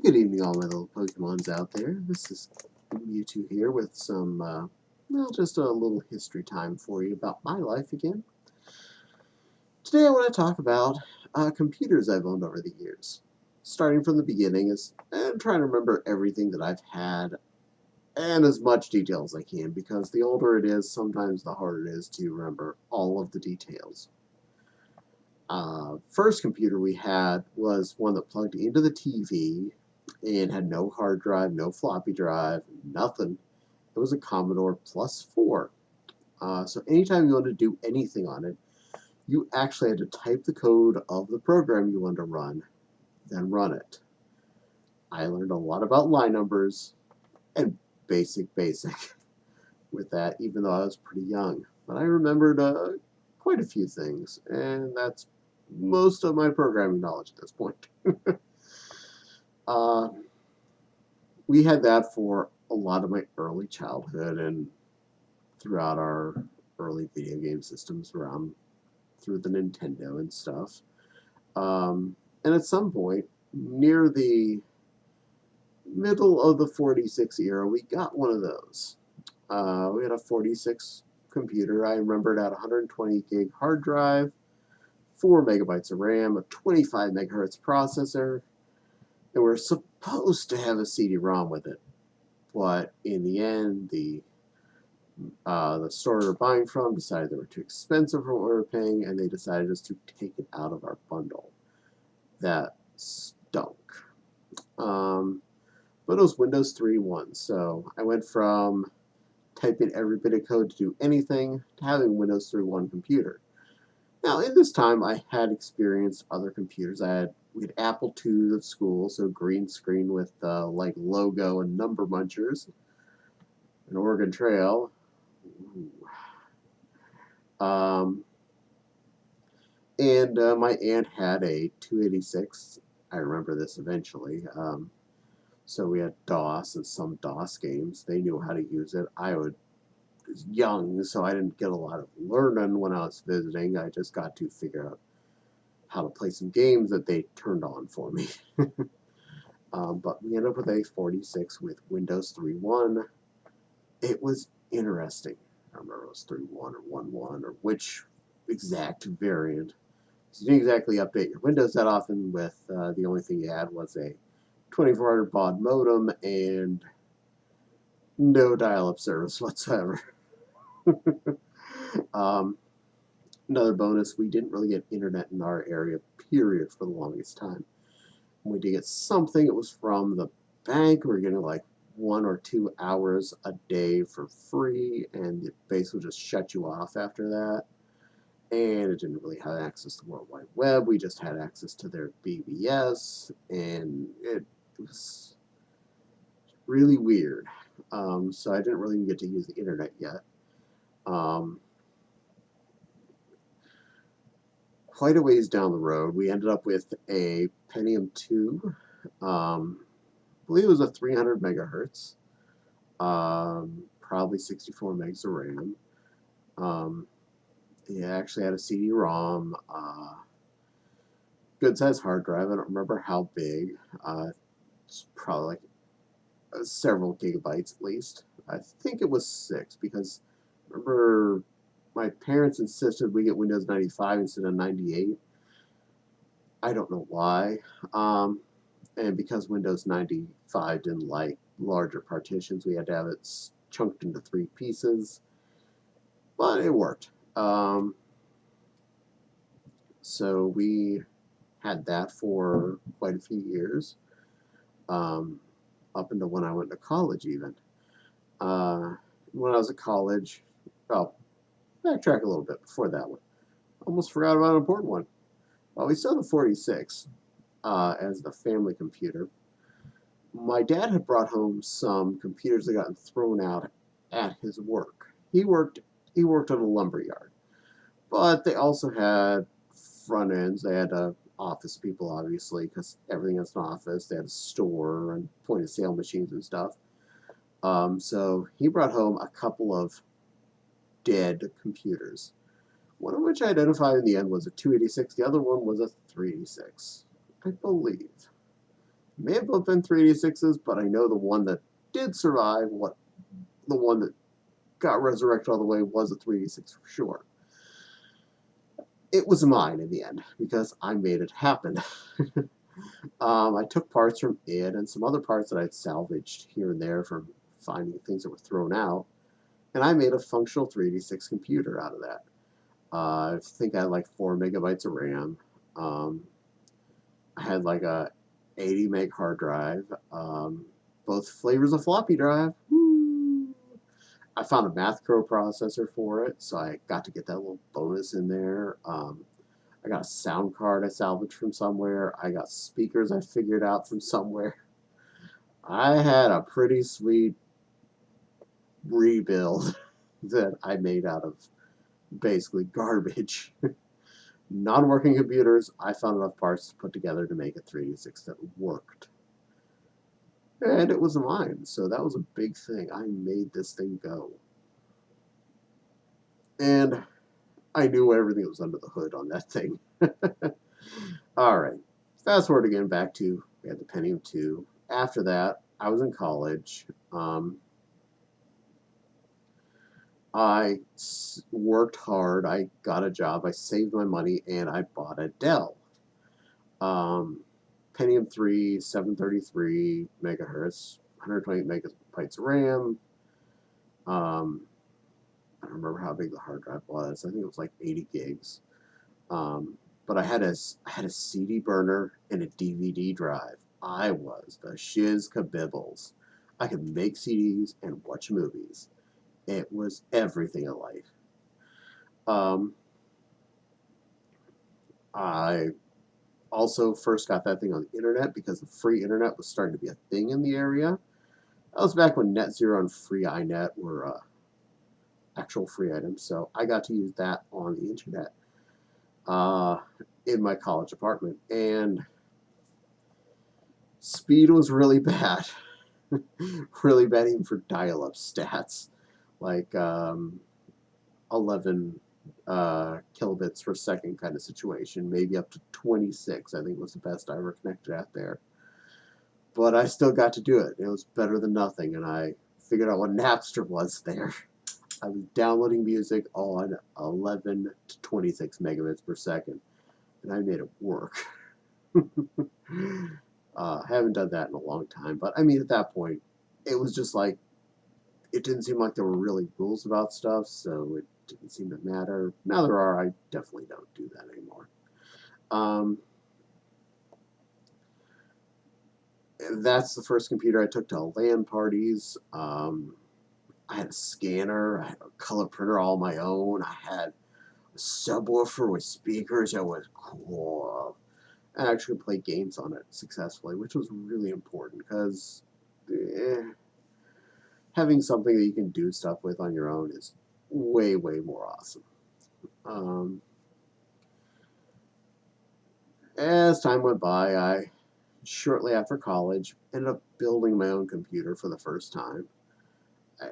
Good evening, all my little Pokemons out there. This is Mewtwo here with some, just a little history time for you about my life again. Today I want to talk about computers I've owned over the years. Starting from the beginning is trying to remember everything that I've had and as much detail as I can, because the older it is, sometimes the harder it is to remember all of the details. First computer we had was one that plugged into the TV and had no hard drive, no floppy drive, nothing. It was a Commodore Plus 4. So anytime you wanted to do anything on it, you actually had to type the code of the program you wanted to run, then run it. I learned a lot about line numbers and basic with that, even though I was pretty young. But I remembered quite a few things, and that's most of my programming knowledge at this point. uh, we had that for a lot of my early childhood and throughout our early video game systems around through the Nintendo and stuff. And at some point, near the middle of the 46 era, we got one of those. We had a 46 computer. I remember it had 120 gig hard drive, 4 megabytes of RAM, a 25 megahertz processor, and we're supposed to have a CD-ROM with it. But in the end, the store we were buying from decided they were too expensive for what we were paying, and they decided just to take it out of our bundle. That stunk. But it was Windows 3.1, so I went from typing every bit of code to do anything to having a Windows 3.1 computer. Now, in this time, I had experienced other computers. We had Apple IIs at school, so green screen with like logo and number munchers, an Oregon Trail. Um, and my aunt had a 286. I remember this eventually. So we had DOS and some DOS games. They knew how to use it. I was young, so I didn't get a lot of learning when I was visiting. I just got to figure out how to play some games that they turned on for me. But we ended up with a 46 with Windows 3.1. It was interesting. I don't remember if it was 3.1 or 1.1 or which exact variant. So you didn't exactly update your Windows that often. With the only thing you had was a 2400 baud modem and no dial-up service whatsoever. um, Another bonus, we didn't really get internet in our area, period, for the longest time. When we did get something, it was from the bank. We were getting like 1 or 2 hours a day for free, and the base would just shut you off after that. And it didn't really have access to the World Wide Web. We just had access to their BBS, and it was really weird. So I didn't really even get to use the internet yet. Quite a ways down the road, we ended up with a Pentium 2. I believe it was a 300 megahertz, probably 64 megs of RAM. It actually had a CD-ROM, good size hard drive. I don't remember how big. It's probably like several gigabytes at least. I think it was 6 because I remember my parents insisted we get Windows 95 instead of 98. I don't know why. And because Windows 95 didn't like larger partitions, we had to have it chunked into 3 pieces. But it worked. So we had that for quite a few years, up until when I went to college even. When I was at college, well, backtrack a little bit before that one. Almost forgot about an important one. Well, we saw the 46 as the family computer. My dad had brought home some computers that got thrown out at his work. He worked on a lumber yard, but they also had front ends. They had office people, obviously, because everything is an office. They had a store and point of sale machines and stuff. So he brought home a couple of dead computers. One of which I identified in the end was a 286. The other one was a 386, I believe. may have both been 386s, but I know the one that did survive, the one that got resurrected all the way, was a 386 for sure. It was mine in the end because I made it happen. I took parts from it and some other parts that I'd salvaged here and there from finding things that were thrown out, and I made a functional 386 computer out of that. I think I had like 4 MB of RAM. Um, I had like a 80 meg hard drive, both flavors of floppy drive. Woo! I found a math crow processor for it, so I got to get that little bonus in there. I got a sound card I salvaged from somewhere. I got speakers I figured out from somewhere. I had a pretty sweet rebuild that I made out of basically garbage. Non-working computers, I found enough parts to put together to make a 386 that worked. And it was mine, so that was a big thing. I made this thing go. And I knew everything that was under the hood on that thing. Alright, fast forward again back to, we had the Pentium 2. After that, I was in college. I worked hard. I got a job. I saved my money, and I bought a Dell. Pentium 3, 733 megahertz, 128 megabytes of RAM. I don't remember how big the hard drive was. I think it was like 80 gigs. But I had a CD burner and a DVD drive. I was the shiz kabibbles. I could make CDs and watch movies. It was everything in life. Um, I also first got that thing on the internet because the free internet was starting to be a thing in the area. That was back when NetZero and Free iNet were actual free items, so I got to use that on the internet uh, in my college apartment, and speed was really bad. Really bad even for dial-up stats, like 11 kilobits per second kind of situation, maybe up to 26, I think was the best I ever connected at there. But I still got to do it. It was better than nothing, and I figured out what Napster was there. I was downloading music on 11 to 26 megabits per second, and I made it work. Haven't done that in a long time, but I mean, at that point, it was just like, it didn't seem like there were really rules about stuff, so it didn't seem to matter. Now there are, I definitely don't do that anymore. That's the first computer I took to LAN parties. I had a scanner, I had a color printer all my own, I had a subwoofer with speakers. It was cool. I actually played games on it successfully, which was really important because having something that you can do stuff with on your own is way, way more awesome. As time went by, I, shortly after college, ended up building my own computer for the first time.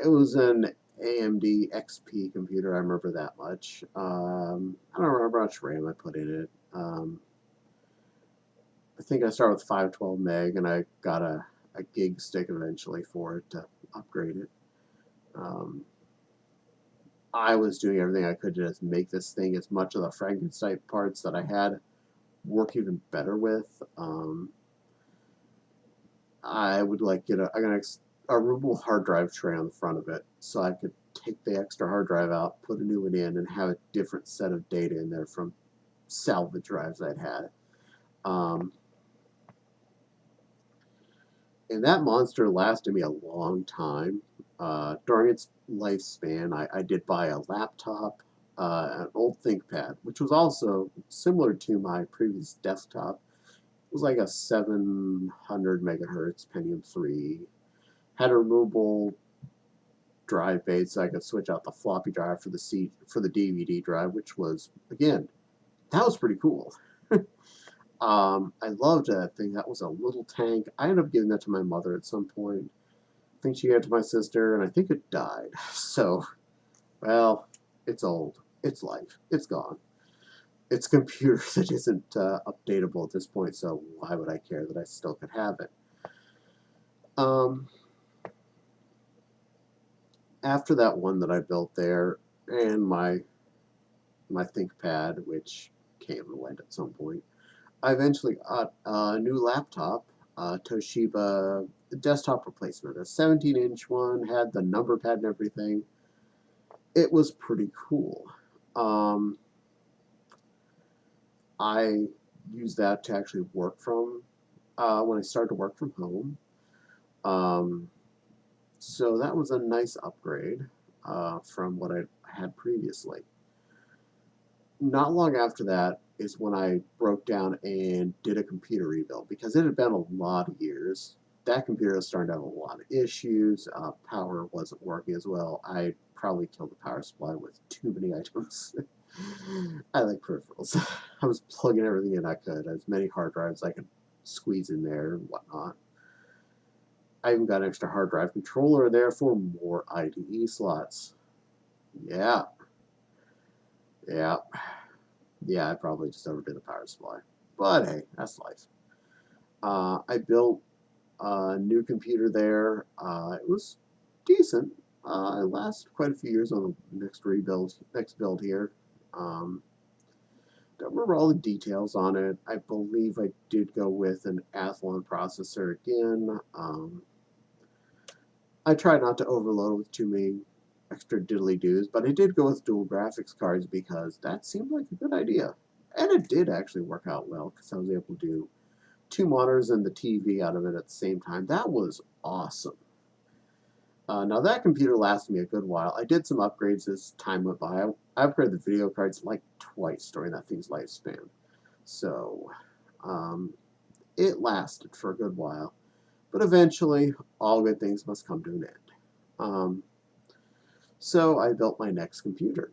It was an AMD XP computer, I remember that much. I don't remember how much RAM I put in it. I think I started with 512 meg, and I got a gig stick eventually for it to upgrade it. I was doing everything I could to just make this thing, as much of the Frankenstein parts that I had, work even better with. I would like get I got a removable hard drive tray on the front of it, so I could take the extra hard drive out, put a new one in, and have a different set of data in there from salvage drives I'd had. And that monster lasted me a long time. During its lifespan, I did buy a laptop, an old ThinkPad, which was also similar to my previous desktop. It was like a 700 megahertz Pentium 3. Had a removable drive base, so I could switch out the floppy drive for the DVD drive, which was, again, that was pretty cool. I loved that thing. That was a little tank. I ended up giving that to my mother at some point. I think she gave it to my sister, and I think it died. So, well, it's old. It's life. It's gone. it's a computer that isn't updatable at this point, so why would I care that I still could have it? Um, After that one that I built there, and my ThinkPad, which came and went at some point, I eventually got a new laptop, Toshiba desktop replacement, a 17-inch one, had the number pad and everything. It was pretty cool. Um, I used that to actually work from when I started to work from home. Um, so that was a nice upgrade from what I had previously. Not long after that is when I broke down and did a computer rebuild because it had been a lot of years. That computer was starting to have a lot of issues. Power wasn't working as well. I probably killed the power supply with too many items. I like peripherals. I was plugging everything in I could, as many hard drives I could squeeze in there and whatnot. I even got an extra hard drive controller there for more IDE slots. Yeah, yeah, yeah. I probably just overdid the power supply, but hey, that's life. I built a new computer there. It was decent. It lasted quite a few years on the next build here. Um, don't remember all the details on it. I believe I did go with an Athlon processor again. I tried not to overload it with too many extra diddly doos, but I did go with dual graphics cards because that seemed like a good idea. And it did actually work out well because I was able to do two monitors and the TV out of it at the same time. That was awesome. Now that computer lasted me a good while. I did some upgrades as time went by. I upgraded the video cards like twice during that thing's lifespan. So um, it lasted for a good while. But eventually, all good things must come to an end. Um, so I built my next computer.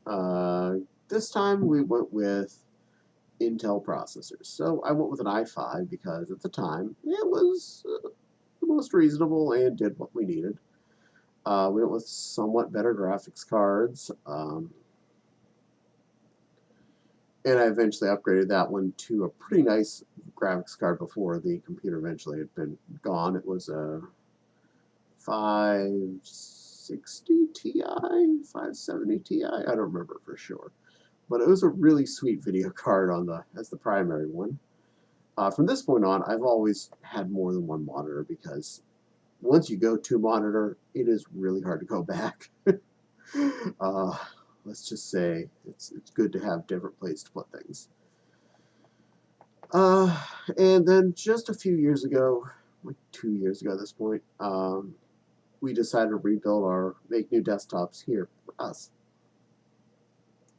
Uh, this time we went with Intel processors. So I went with an i5 because at the time it was the most reasonable and did what we needed. We went with somewhat better graphics cards, and I eventually upgraded that one to a pretty nice graphics card before the computer eventually had been gone. It was a 560 Ti, 570 Ti. I don't remember for sure, but it was a really sweet video card on the as the primary one. From this point on, I've always had more than one monitor because once you go to monitor, it is really hard to go back. uh, let's just say it's good to have different places to put things. Uh, and then just a few years ago, like 2 years ago at this point, we decided to make new desktops here for us.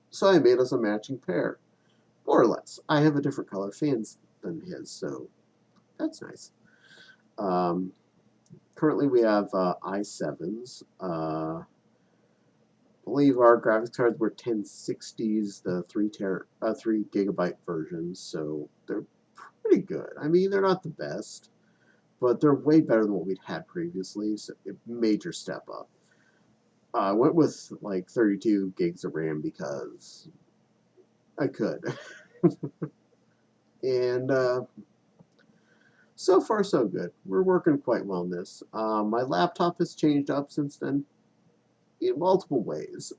So I made us a matching pair, more or less. I have a different color fans than his, so that's nice. Um, Currently, we have i7s. I believe our graphics cards were 1060s, the 3 gigabyte versions, so they're pretty good. I mean, they're not the best, but they're way better than what we'd had previously, so a major step up. I went with like 32 gigs of RAM because I could. And so far, so good. We're working quite well in this. My laptop has changed up since then in multiple ways.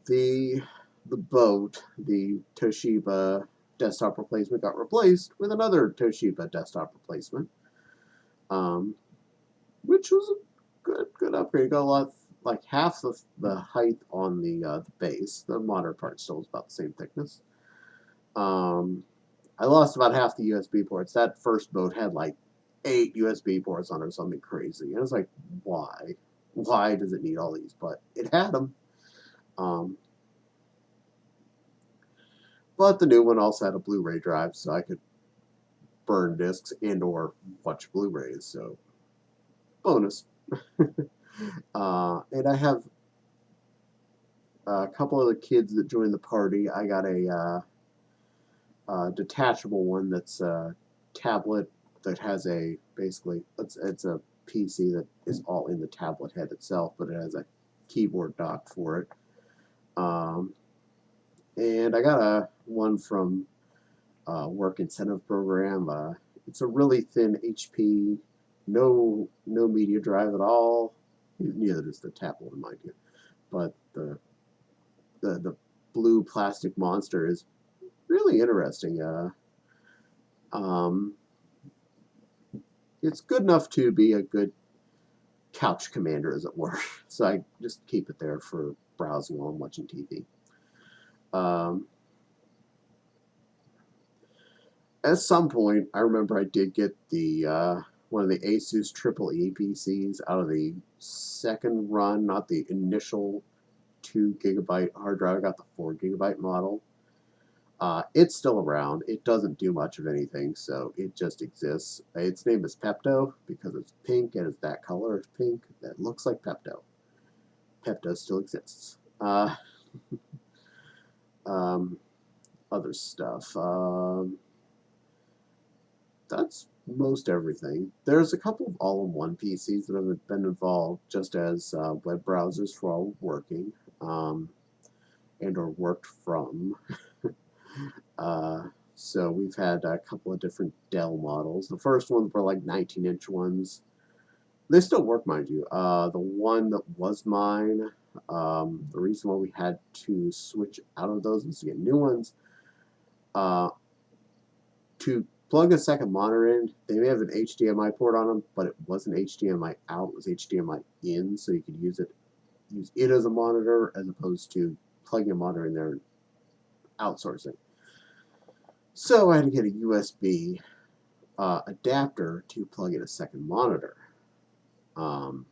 The the Toshiba desktop replacement, got replaced with another Toshiba desktop replacement, um, which was a good upgrade. Got a lot, like half the height on the base. The monitor part still is about the same thickness. Um, I lost about half the USB ports. That first boat had like 8 USB ports on it or something crazy. And I was like, why? Why does it need all these? But it had them. Um, but the new one also had a Blu-ray drive, so I could burn discs and or watch Blu-rays. So bonus. And I have a couple of the kids that joined the party. I got a detachable one that's a tablet that has it's a PC that is all in the tablet head itself, but it has a keyboard dock for it. Um, And I got one from work incentive program. It's a really thin HP, no media drive at all. Neither does the tap one, mind you. But the blue plastic monster is really interesting. Um, it's good enough to be a good couch commander, as it were. So I just keep it there for browsing while I'm watching TV. Um, at some point, I remember I did get the one of the Asus Triple E PCs out of the second run, not the initial 2 GB hard drive. I got the 4 GB model. It's still around. It doesn't do much of anything, so it just exists. Its name is Pepto because it's pink and it's that color. It's pink that looks like Pepto. Pepto still exists. Um, other stuff. That's most everything. There's a couple of all-in-one PCs that have been involved just as web browsers for all working and or worked from. uh, so we've had a couple of different Dell models. The first ones were like 19-inch ones. They still work, mind you. The one that was mine, the reason why we had to switch out of those was to get new ones. To plug a second monitor in, they may have an HDMI port on them, but it wasn't HDMI out, it was HDMI in, so you could use it as a monitor as opposed to plugging a monitor in there and outsourcing. So I had to get a USB adapter to plug in a second monitor. Um,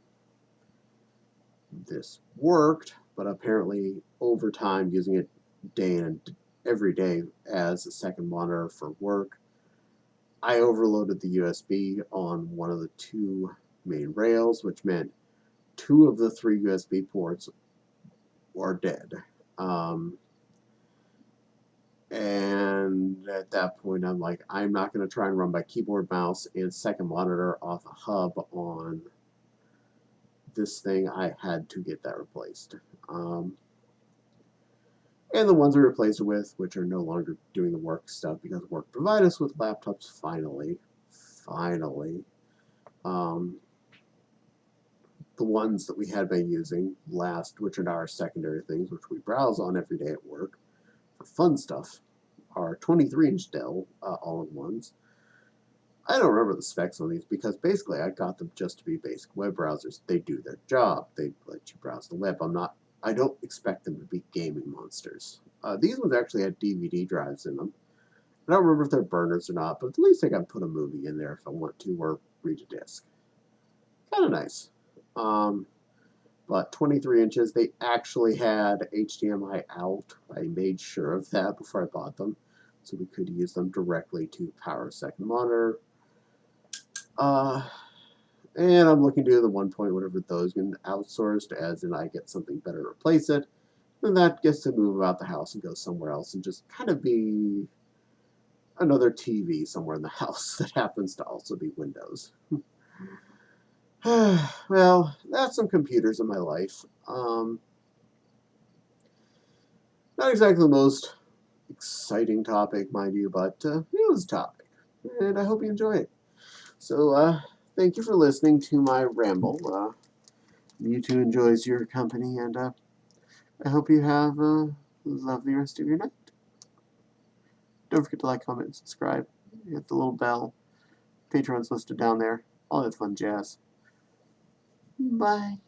this worked, but apparently over time, using it day in and every day as a second monitor for work, I overloaded the USB on one of the 2 main rails, which meant 2 of the 3 USB ports are dead. And at that point, I'm like, I'm not going to try and run my keyboard, mouse, and second monitor off a hub on this thing. I had to get that replaced. And the ones we replaced it with, which are no longer doing the work stuff because work provided us with laptops finally. Um, the ones that we had been using last, which are now our secondary things, which we browse on every day at work for fun stuff, are 23-inch Dell all-in-ones. I don't remember the specs on these because basically I got them just to be basic web browsers. They do their job. They let you browse the web. I don't expect them to be gaming monsters. These ones actually had DVD drives in them. I don't remember if they're burners or not, but at least I can put a movie in there if I want to or read a disc. Kind of nice. But 23 inches, they actually had HDMI out. I made sure of that before I bought them, so we could use them directly to power a second monitor. And I'm looking to do the 1 point whatever those get outsourced, as in I get something better to replace it. And that gets to move out the house and go somewhere else and just kind of be another TV somewhere in the house that happens to also be Windows. Well, that's some computers in my life. Not exactly the most exciting topic, mind you, but it was a topic. And I hope you enjoy it. So, thank you for listening to my ramble. Mewtwo enjoys your company, and I hope you have a lovely rest of your night. Don't forget to like, comment, and subscribe. Hit the little bell. Patreon's listed down there. All that fun jazz. Bye.